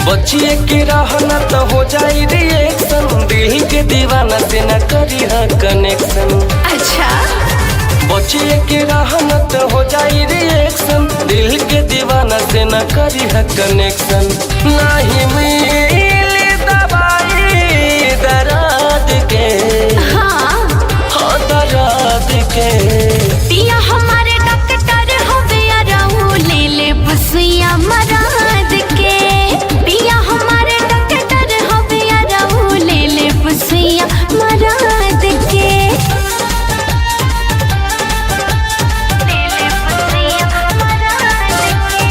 बचिए के रहना तो हो जाई रिएक्शन, दिल के दीवाना से न करी है कनेक्शन। अच्छा बचिए के रहना तो हो जाई रिएक्शन, दिल के दीवाना से न करी है कनेक्शन। नहीं मिली दवाई दर्द के, हाँ दर्द के। पिया हमारे डॉक्टर होवे याराऊ, ले ले बसिया मराद के। पिया हमारे डॉक्टर होवे याराऊ, ले ले बसिया मराद के। ले ले बसिया मराद के।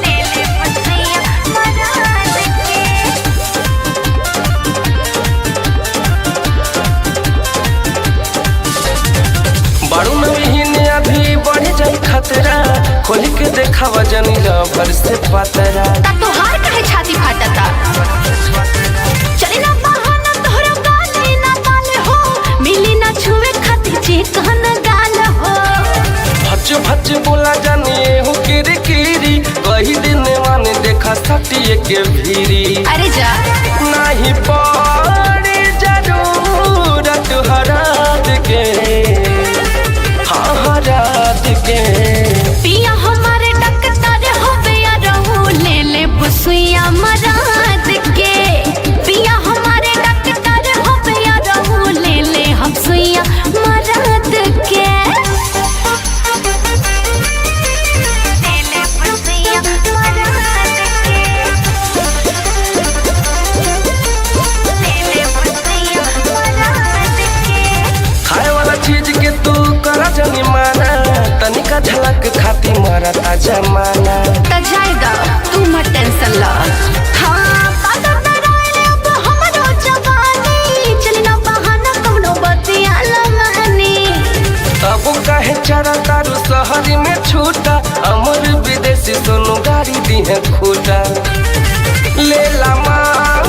ले ले बसिया मराद के। बड़ू महीने अभी बढ़ जाई खतरा, खोल के देखा वजनी भर से पतरा। ता तोहार काहे छाती फाटता? चली ना बहाना तोहरा गाले ना गाले हो, मिली ना छुए खातिर जे कहन गाल हो। भच भच बोला जानिए हो किरकिरी, कही दिन माने देखा सटिए के भीरी। अरे जा नहीं पड़ी जरूरत हराद के, हाँ हराद के। पिया हमारे डॉक्टर होवे याराऊ, ले ले बसिया मराद के। पिया हमारे डॉक्टर होवे याराऊ, ले ले हंसिया मराद के। ले ले बसिया मराद के। ले ले बसिया मराद के। खाए वाला चीज के तू करा जानी माना, तनिका झलक खाती मारा ताजा माना। त जाएगा तू मत टेंशन ला। हाँ पागल न रहे अब हमरो जवानी, चली ना बहाना कौनो बतिया लमानी। तब काहे चरा तारू शहरी में छूटा, अमर विदेशी सोनू गाड़ी दी है खूटा। ले ला माँ